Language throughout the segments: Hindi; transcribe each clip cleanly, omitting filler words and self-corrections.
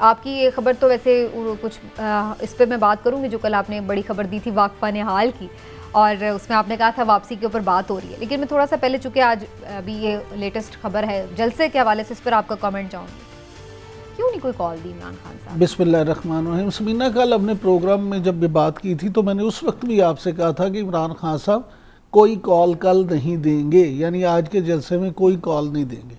आपकी ये खबर तो वैसे कुछ इस पर मैं बात करूंगी जो कल आपने बड़ी खबर दी थी वाकफा निहाल की, और उसमें आपने कहा था वापसी के ऊपर बात हो रही है, लेकिन मैं थोड़ा सा पहले, चूंकि आज अभी ये लेटेस्ट खबर है जलसे के हवाले से, इस पर आपका कमेंट चाहूँगी। क्यों नहीं कोई कॉल दी इमरान खान साहब? बिस्मिल्लाहिर्रहमानिर्रहीम। समीना, कल अपने प्रोग्राम में जब ये बात की थी तो मैंने उस वक्त भी आपसे कहा था कि इमरान खान साहब कोई कॉल कल नहीं देंगे, यानी आज के जलसे में कोई कॉल नहीं देंगे।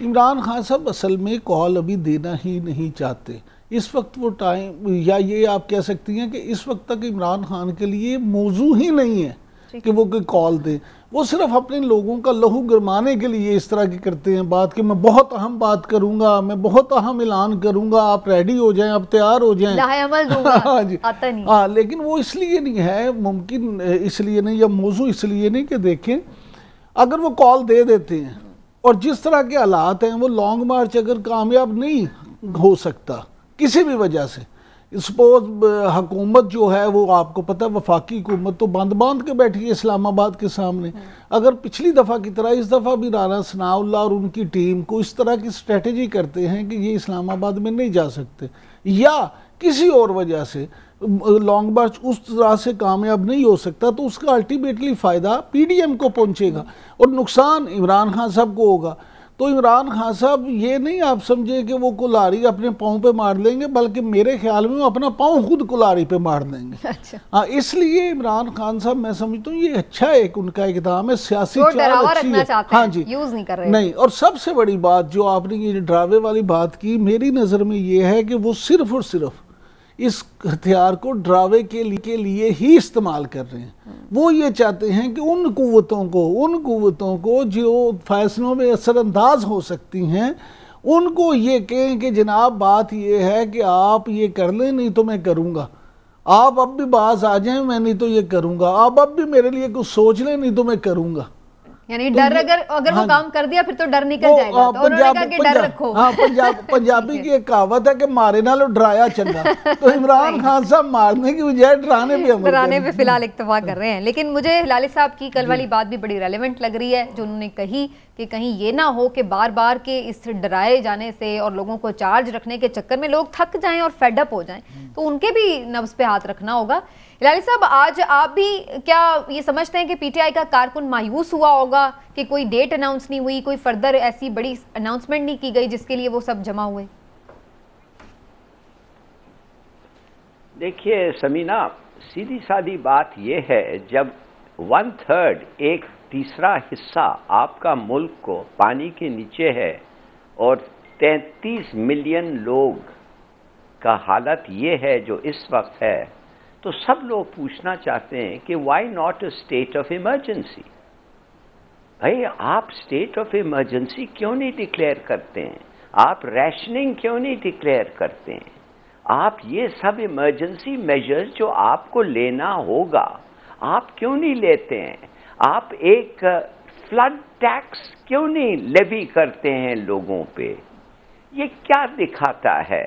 इमरान खान साहब असल में कॉल अभी देना ही नहीं चाहते। इस वक्त वो टाइम, या ये आप कह सकती हैं कि इस वक्त तक इमरान खान के लिए मौजू ही नहीं है कि वो कोई कॉल दे। वो सिर्फ अपने लोगों का लहू गरमाने के लिए इस तरह की करते हैं बात कि मैं बहुत अहम बात करूंगा, मैं बहुत अहम ऐलान करूंगा, आप रेडी हो जाएं, आप तैयार हो जाएं। हाँ जी, आता नहीं। हाँ, लेकिन वो इसलिए नहीं है, मुमकिन इसलिए नहीं, या मौजू इसलिए नहीं कि देखें अगर वो कॉल दे देते हैं और जिस तरह के हालात हैं, वो लॉन्ग मार्च अगर कामयाब नहीं हो सकता किसी भी वजह से, सपोज हुकूमत जो है वो आपको पता है वफाकी हुकूमत तो बांध के बैठी है इस्लामाबाद के सामने। अगर पिछली दफ़ा की तरह इस दफ़ा भी राना सनाउल्लाह और उनकी टीम को इस तरह की स्ट्रेटजी करते हैं कि ये इस्लामाबाद में नहीं जा सकते, या किसी और वजह से लॉन्ग मार्च उस तरह से कामयाब नहीं हो सकता, तो उसका अल्टीमेटली फ़ायदा PDM को पहुंचेगा और नुकसान इमरान खान साहब को होगा। तो इमरान खान साहब ये नहीं आप समझे कि वो कुल्हाड़ी अपने पाँव पे मार लेंगे, बल्कि मेरे ख्याल में वो अपना पाँव खुद कुल्हाड़ी पे मार देंगे। अच्छा। हाँ, इसलिए इमरान खान साहब मैं समझता हूँ ये अच्छा एक उनका इकदाम है, सियासी चाल अच्छी है। हाँ जी, यूज नहीं कर रहे नहीं। और सबसे बड़ी बात जो आपने ये ड्रावे वाली बात की, मेरी नज़र में ये है कि वो सिर्फ और सिर्फ इस हथियार को ड्रावे के लिए ही इस्तेमाल कर रहे हैं। वो ये चाहते हैं कि उन कुव्वतों को जो फैसलों में असरअंदाज हो सकती हैं, उनको ये कहें कि जनाब बात ये है कि आप ये कर लें, नहीं तो मैं करूँगा। आप अब भी बाज आ जाएं, मैं नहीं तो ये करूँगा। आप अब भी मेरे लिए कुछ सोच लें, नहीं तो मैं करूँगा। यानी तो डर अगर वो काम कर दिया फिर तो डर निकल जाएगा। तो उन्होंने कहा कि डर रखो। हाँ, पंजाबी की एक कहावत है कि मारे नालो डराया चंगा। तो इमरान खान साहब मारने की बजाय डराने पे फिलहाल इत्तेफा कर रहे हैं। लेकिन मुझे हिलाली साहब की कल वाली बात भी बड़ी रेलेवेंट लग रही है, जो उन्होंने कही कि कहीं ये ना हो कि बार बार के इस डराए जाने से और लोगों को चार्ज रखने के चक्कर में लोग थक जाएं और फेडअप हो जाएं, तो उनके भी नब्ज पे हाथ रखना होगा। हिलाली साहब, आज आप भी क्या ये समझते हैं कि PTI का कारकुन मायूस हुआ होगा कि कोई डेट अनाउंस नहीं हुई, कोई फर्दर ऐसी बड़ी अनाउंसमेंट नहीं की गई जिसके लिए वो सब जमा हुए? देखिए समीना, सीधी सादी बात यह है, जब 1/3 एक तीसरा हिस्सा आपका मुल्क को पानी के नीचे है और 33 मिलियन लोग का हालत ये है जो इस वक्त है, तो सब लोग पूछना चाहते हैं कि why not a state of emergency. भाई, आप स्टेट ऑफ इमरजेंसी क्यों नहीं डिक्लेयर करते हैं? आप रैशनिंग क्यों नहीं डिक्लेयर करते हैं? आप ये सब इमरजेंसी मेजर्स जो आपको लेना होगा, आप क्यों नहीं लेते हैं? आप एक फ्लड टैक्स क्यों नहीं लेवी करते हैं लोगों पे? ये क्या दिखाता है?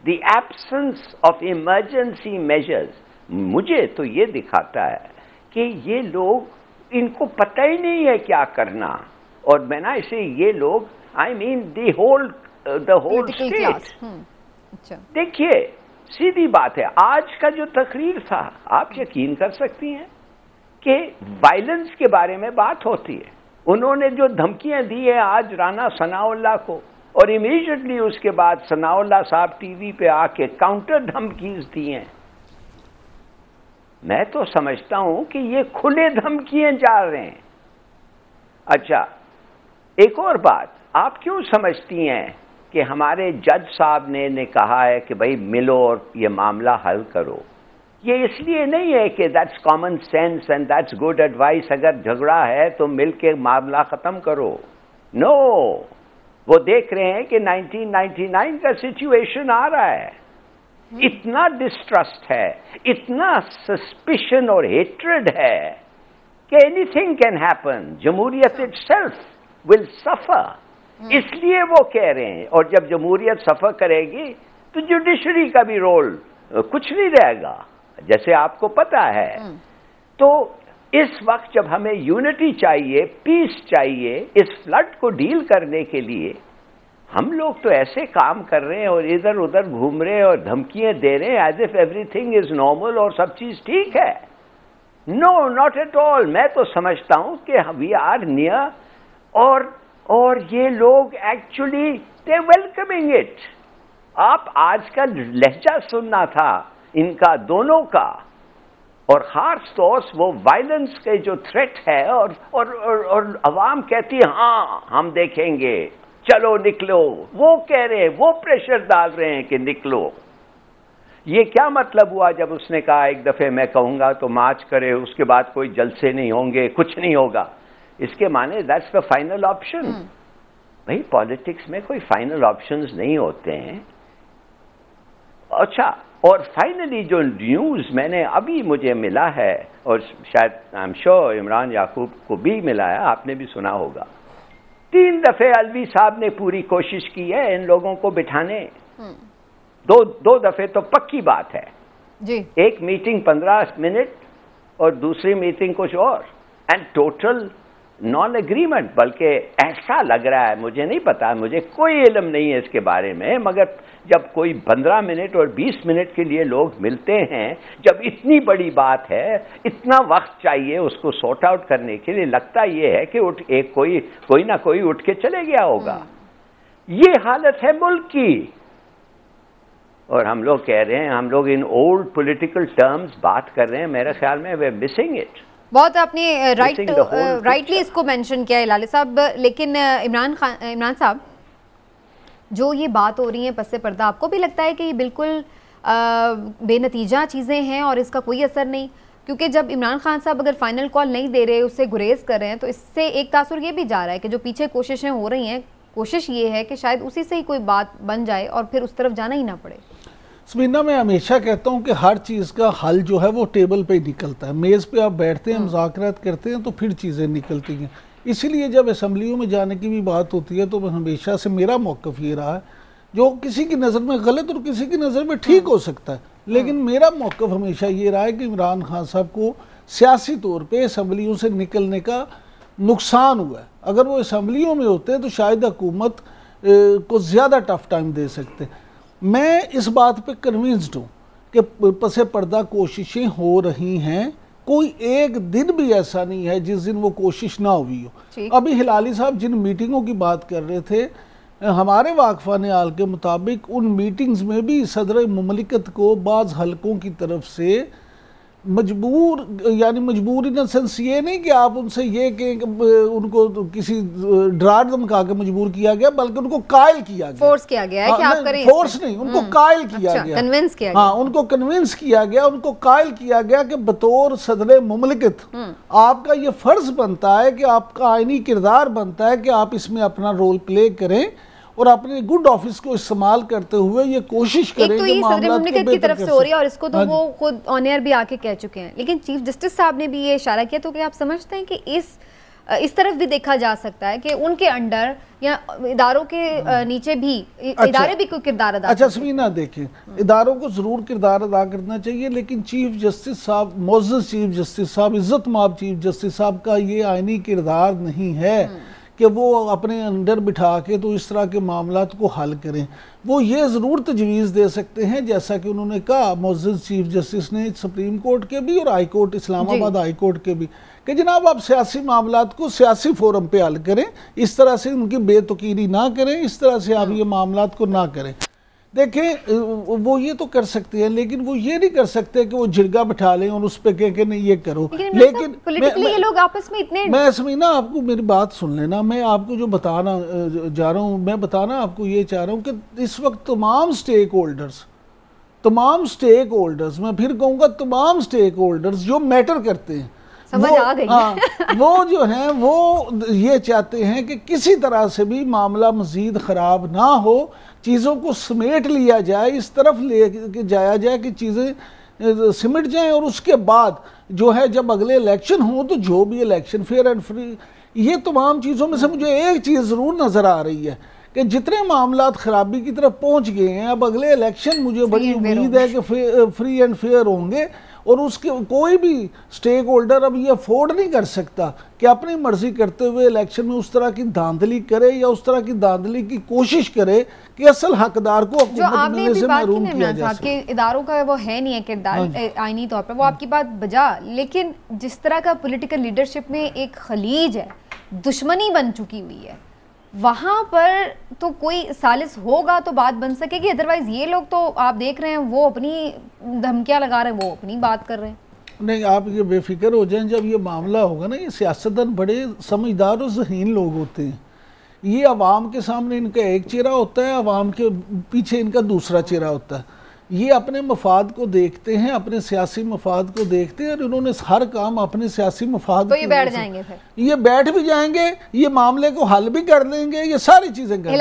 The absence of emergency measures मुझे तो ये दिखाता है कि ये लोग, इनको पता ही नहीं है क्या करना। और मैं ना इसे ये लोग, I mean the whole state. देखिए, सीधी बात है, आज का जो तकरीर था, आप यकीन कर सकती हैं कि वायलेंस के बारे में बात होती है। उन्होंने जो धमकियां दी है आज राना सनाउल्लाह को, और इमीडिएटली उसके बाद सनाउल्लाह साहब टीवी पे आके काउंटर धमकीज दी हैं। मैं तो समझता हूं कि ये खुले धमकियां जा रहे हैं। अच्छा, एक और बात, आप क्यों समझती हैं कि हमारे जज साहब ने कहा है कि भाई मिलो और ये मामला हल करो? ये इसलिए नहीं है कि that's common sense and that's good advice, अगर झगड़ा है तो मिल के मामला खत्म करो। नो, वो देख रहे हैं कि 1999 का सिचुएशन आ रहा है। इतना डिस्ट्रस्ट है, इतना सस्पिशन और हेट्रेड है कि एनीथिंग कैन हैपन। जमहूरियत इटसेल्फ विल सफर। इसलिए वो कह रहे हैं, और जब जमहूरियत सफर करेगी तो जुडिशरी का भी रोल कुछ नहीं रहेगा, जैसे आपको पता है। तो इस वक्त जब हमें यूनिटी चाहिए, पीस चाहिए, इस फ्लड को डील करने के लिए हम लोग तो ऐसे काम कर रहे हैं और इधर उधर घूम रहे हैं और धमकियां दे रहे हैं as if everything is normal और सब चीज ठीक है। No, not at all. मैं तो समझता हूं कि वी आर नियर, और ये लोग एक्चुअली दे वेलकमिंग इट। आप आज का लहजा सुनना था इनका दोनों का, और खास तौर से वो वायलेंस के जो थ्रेट है, और अवाम कहती है हाँ हम देखेंगे, चलो निकलो। वो कह रहे हैं, वो प्रेशर डाल रहे हैं कि निकलो। ये क्या मतलब हुआ जब उसने कहा एक दफे मैं कहूंगा तो मार्च करे, उसके बाद कोई जलसे नहीं होंगे, कुछ नहीं होगा। इसके माने दैट्स द फाइनल ऑप्शन। भाई पॉलिटिक्स में कोई फाइनल ऑप्शंस नहीं होते हैं। अच्छा, और फाइनली जो न्यूज मैंने अभी मुझे मिला है, और शायद आई एम श्योर इमरान याकूब को भी मिला है, आपने भी सुना होगा, 3 दफे अलवी साहब ने पूरी कोशिश की है इन लोगों को बिठाने। दो दफे तो पक्की बात है जी। एक मीटिंग 15 मिनट और दूसरी मीटिंग कुछ और, एंड टोटल नॉन एग्रीमेंट। बल्कि ऐसा लग रहा है, मुझे नहीं पता, मुझे कोई इल्म नहीं है इसके बारे में, मगर जब कोई 15 मिनट और 20 मिनट के लिए लोग मिलते हैं, जब इतनी बड़ी बात है, इतना वक्त चाहिए उसको सॉर्ट आउट करने के लिए, लगता ये है कि कोई ना कोई उठ के चले गया होगा। ये हालत है मुल्क की, और हम लोग कह रहे हैं, हम लोग इन ओल्ड पॉलिटिकल टर्म्स बात कर रहे हैं। मेरे ख्याल में वे मिसिंग इट। बहुत आपने राइटली इसको मेंशन किया है लाली साहब। लेकिन इमरान साहब, जो ये बात हो रही है पस्से पर्दा, आपको भी लगता है कि ये बिल्कुल बेनतीजा चीज़ें हैं और इसका कोई असर नहीं? क्योंकि जब इमरान खान साहब अगर फाइनल कॉल नहीं दे रहे, उससे गुरेज कर रहे हैं, तो इससे एक तासुर ये भी जा रहा है कि जो पीछे कोशिशें हो रही हैं, कोशिश ये है कि शायद उसी से ही कोई बात बन जाए और फिर उस तरफ जाना ही ना पड़े। समीना, मैं हमेशा कहता हूं कि हर चीज़ का हल जो है वो टेबल पे ही निकलता है। मेज़ पे आप बैठते हैं, मुज़ाकरात करते हैं, तो फिर चीज़ें निकलती हैं। इसीलिए जब असम्बलियों में जाने की भी बात होती है, तो हमेशा से मेरा मौक़िफ़ ये रहा है, जो किसी की नज़र में गलत और किसी की नज़र में ठीक हो सकता है, लेकिन मेरा मौक़िफ़ हमेशा ये रहा है कि इमरान खान साहब को सियासी तौर पर असम्बलियों से निकलने का नुकसान हुआ है। अगर वो असम्बलियों में होते तो शायद हुकूमत को ज़्यादा टफ टाइम दे सकते। मैं इस बात पे कन्विंस्ड हूँ कि पसे पर्दा कोशिशें हो रही हैं। कोई एक दिन भी ऐसा नहीं है जिस दिन वो कोशिश ना हुई हो। अभी हिलाली साहब जिन मीटिंगों की बात कर रहे थे, हमारे वाकफाने हाल के मुताबिक उन मीटिंग्स में भी सदर मुमलिकत को बाज़ हलकों की तरफ से मजबूर, यानी मजबूर इन सेंस ये नहीं कि आप उनसे ये कि उनको किसी डरा धमका के मजबूर किया गया, बल्कि उनको कायल किया गया, फोर्स किया गया है कि आप करें। फोर्स नहीं, उनको कायल किया गया, कन्विंस किया गया। हाँ, उनको कन्विंस किया गया, उनको कायल किया गया कि बतौर सदर मुमलिकत आपका ये फर्ज बनता है कि आपका आईनी किरदार बनता है कि आप इसमें अपना रोल प्ले करें और अपने गुड ऑफिस को इस्तेमाल करते हुए ये कोशिश करें। एक तो ये सदर मुमलिकत की तरफ से हो रही है और इसको तो वो खुद ऑन एयर भी आके कह चुके हैं, लेकिन चीफ जस्टिस साहब ने भी ये इशारा किया। तो क्या आप समझते हैं कि इस तरफ भी देखा जा सकता है कि उनके अंडर या इदारों के नीचे भी इदारे भी कोई किरदार अदा? अच्छा समीना, देखिए, इदारों को ज़रूर किरदार अदा करना चाहिए, लेकिन चीफ जस्टिस साहब, मोअज़्ज़ज़ चीफ जस्टिस साहब, इज़्ज़त माब चीफ जस्टिस साहब का ये आईनी किरदार नहीं है कि वो अपने अंडर बिठा के तो इस तरह के मामलात को हल करें। वो ये ज़रूर तजवीज़ दे सकते हैं, जैसा कि उन्होंने कहा मोअज़्ज़ज़ चीफ जस्टिस ने सुप्रीम कोर्ट के भी और high court, Islamabad high court के भी, कि जनाब आप सियासी मामलात को सियासी फोरम पे हल करें, इस तरह से उनकी बेतुकीरी ना करें, इस तरह से आप ये मामलात को ना करें। देखें, वो ये तो कर सकते हैं, लेकिन वो ये नहीं कर सकते कि वो झिड़गा बिठा लें और उस पर कह के नहीं ये करो। लेकिन ये लोग आपस में इतने, मैं समीना आपको मेरी बात सुन लेना, मैं आपको जो बताना जा रहा हूँ, मैं बताना आपको ये चाह रहा हूँ कि इस वक्त तमाम स्टेक होल्डर्स, मैं फिर कहूँगा तमाम स्टेक होल्डर्स जो मैटर करते हैं, समझ आ गई। हाँ, वो जो हैं वो ये चाहते हैं कि किसी तरह से भी मामला मज़ीद ख़राब ना हो, चीज़ों को समेट लिया जाए, इस तरफ ले जाया जाए कि चीज़ें सिमट जाएं, और उसके बाद जो है जब अगले इलेक्शन हो तो जो भी इलेक्शन फेयर एंड फ्री। ये तमाम चीज़ों में से मुझे एक चीज़ ज़रूर नज़र आ रही है कि जितने मामलात ख़राबी की तरफ पहुँच गए हैं, अब अगले इलेक्शन मुझे बड़ी उम्मीद है कि फ्री एंड फेयर होंगे और उसके कोई भी स्टेक होल्डर अब ये अफोर्ड नहीं कर सकता कि अपनी मर्जी करते हुए इलेक्शन में उस तरह की धांधली करे या उस तरह की धांधली की कोशिश करे कि असल हकदार को जो आपने मिलने से महरूम की किया जा के इदारों का वो है नहीं है किरदार आईनी तौर पर, वो आपकी बात बजा, लेकिन जिस तरह का पॉलिटिकल लीडरशिप में एक खलीज है, दुश्मनी बन चुकी हुई है, वहाँ पर तो कोई सालिस होगा तो बात बन सकेगी। अदरवाइज ये लोग तो आप देख रहे हैं वो अपनी धमकियाँ लगा रहे हैं, वो अपनी बात कर रहे हैं। नहीं, आप ये बेफिक्र हो जाएं, जब ये मामला होगा ना, ये सियासतदान बड़े समझदार और ज़हीन लोग होते हैं। ये अवाम के सामने इनका एक चेहरा होता है, अवाम के पीछे इनका दूसरा चेहरा होता है। ये अपने मफाद को देखते हैं, अपने सियासी मफाद को देखते हैं, और इन्होंने हर काम अपने सियासी मफाद तो ये बैठ जाएंगे, फिर ये बैठ भी जाएंगे, ये मामले को हल भी कर लेंगे, ये सारी चीज़ें कर